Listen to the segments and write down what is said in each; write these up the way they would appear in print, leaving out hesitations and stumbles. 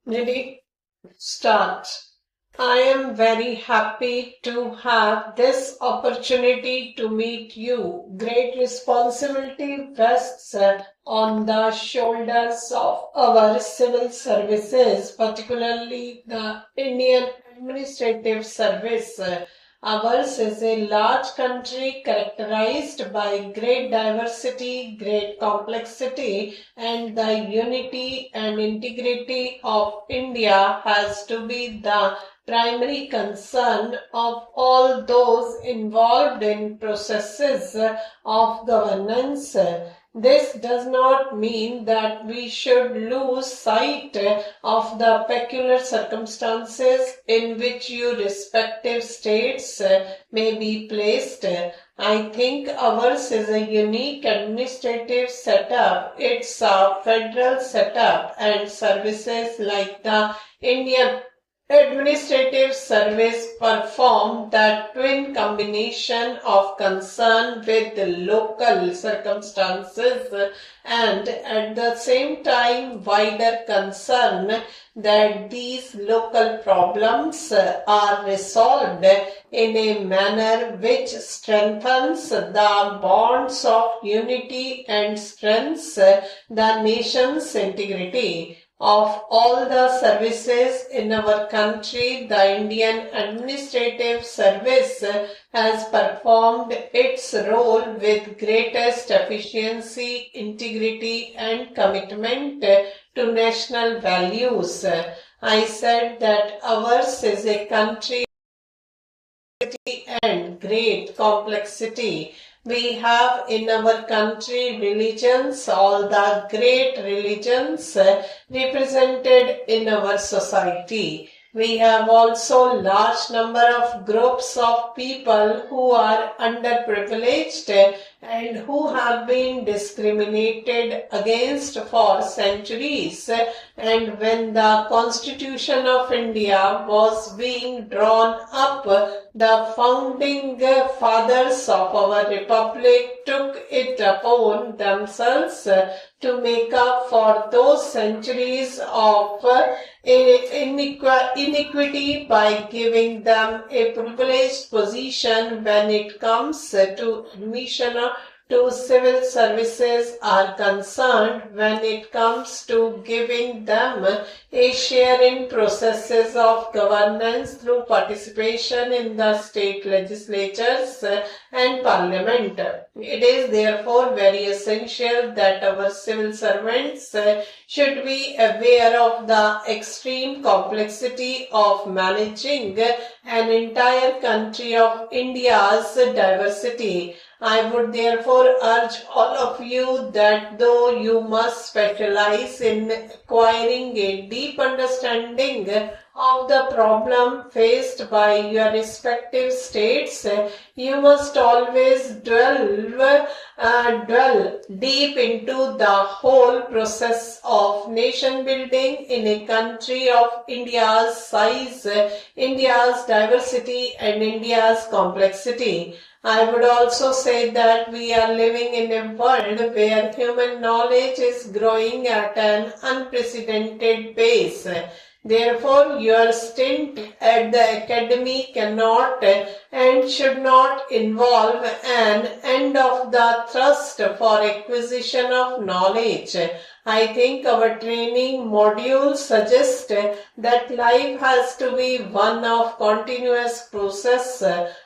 Ready? Start. I am very happy to have this opportunity to meet you. Great responsibility rests on the shoulders of our civil services, particularly the Indian Administrative Service. Ours is a large country characterized by great diversity, great complexity, and the unity and integrity of India has to be the primary concern of all those involved in processes of governance. This does not mean that we should lose sight of the peculiar circumstances in which your respective states may be placed. I think ours is a unique administrative setup. It's a federal setup, and services like the Indian Administrative Service perform that twin combination of concern with the local circumstances and at the same time wider concern that these local problems are resolved in a manner which strengthens the bonds of unity and strengthens the nation's integrity. Of all the services in our country, the Indian Administrative Service has performed its role with greatest efficiency, integrity, and commitment to national values. I said that ours is a country and great complexity. We have in our country religions, all the great religions represented in our society. We have also large number of groups of people who are underprivileged and who have been discriminated against for centuries. And when the Constitution of India was being drawn up, the founding fathers of our republic took it upon themselves to make up for those centuries of inequity by giving them a privileged position when it comes to admission to civil services are concerned, when it comes to giving them a share in processes of governance through participation in the state legislatures and parliament. It is therefore very essential that our civil servants should be aware of the extreme complexity of managing an entire country of India's diversity. I would therefore urge all of you that though you must specialize in acquiring a deep understanding of the problem faced by your respective states, you must always dwell deep into the whole process of nation building in a country of India's size, India's diversity, and India's complexity. I would also say that we are living in a world where human knowledge is growing at an unprecedented pace. Therefore, your stint at the academy cannot and should not involve an end of the thrust for acquisition of knowledge. I think our training modules suggest that life has to be one of continuous process.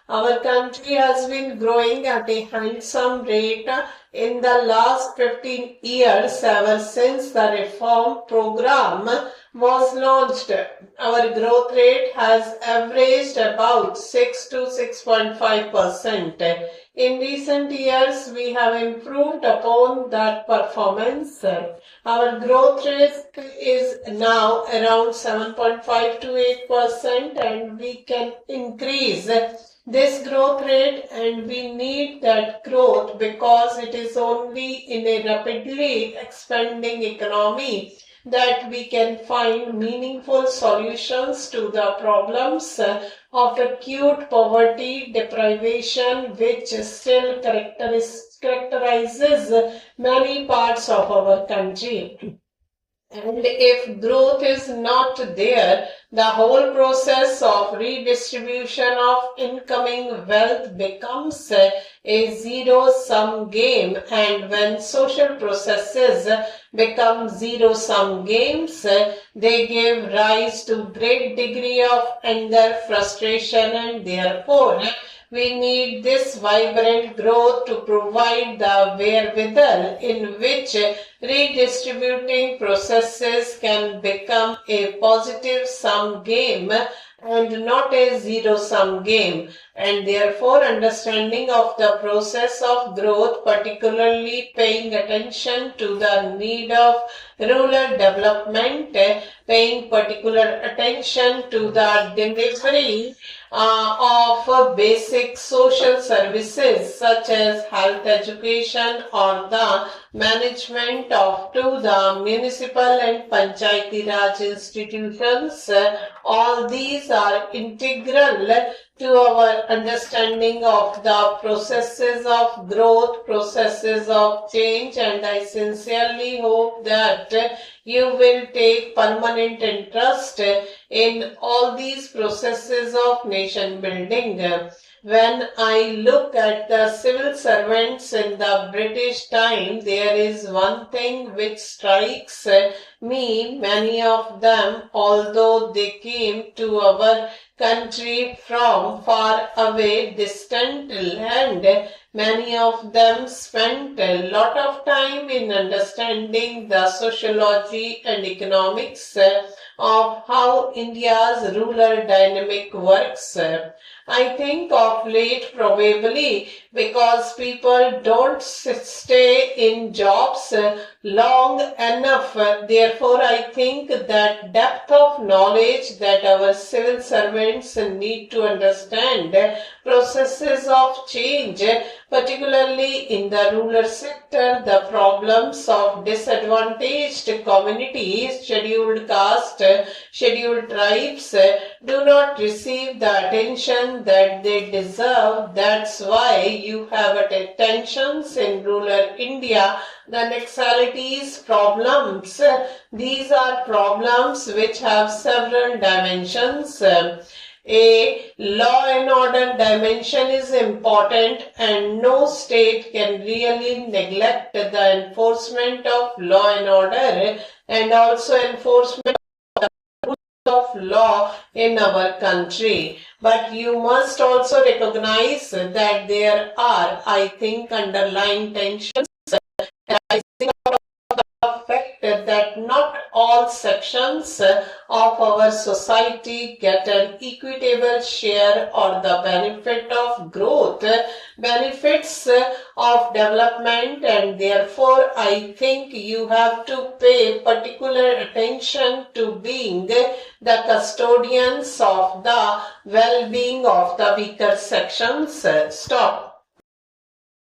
Our country has been growing at a handsome rate in the last 15 years ever since the reform program was launched. Our growth rate has averaged about 6 to 6.5%. In recent years, we have improved upon that performance. Our growth rate is now around 7.5 to 8%, and we can increase this growth rate, and we need that growth because it is only in a rapidly expanding economy that we can find meaningful solutions to the problems of acute poverty, deprivation, which still characterizes many parts of our country. And if growth is not there, the whole process of redistribution of incoming wealth becomes a zero-sum game, and when social processes become zero-sum games, they give rise to great degree of anger, frustration, and therefore we need this vibrant growth to provide the wherewithal in which redistributing processes can become a positive sum game and not a zero-sum game, and therefore understanding of the process of growth, particularly paying attention to the need of rural development, paying particular attention to the delivery of basic social services such as health, education, or the management of to the municipal and panchayati raj institutions. All these are integral to our understanding of the processes of growth, processes of change, and I sincerely hope that you will take permanent interest in all these processes of nation building. When I look at the civil servants in the British time, there is one thing which strikes me. Many of them, although they came to our country from far away, distant land, many of them spent a lot of time in understanding the sociology and economics of how India's rural dynamic works. I think of late probably because people don't stay in jobs long enough. Therefore, I think that depth of knowledge that our civil servants need to understand processes of change, particularly in the rural sector, the problems of disadvantaged communities, scheduled caste, scheduled tribes, do not receive the attention that they deserve. That's why you have tensions in rural India, the Naxalities problems. These are problems which have several dimensions. A law and order dimension is important, and no state can really neglect the enforcement of law and order and also enforcement of law in our country. But you must also recognize that there are, I think, underlying tensions arising out of the fact that not all sections of our society get an equitable share or the benefit of growth, benefits of development, and therefore I think you have to pay particular attention to being the custodians of the well-being of the weaker sections. Stop.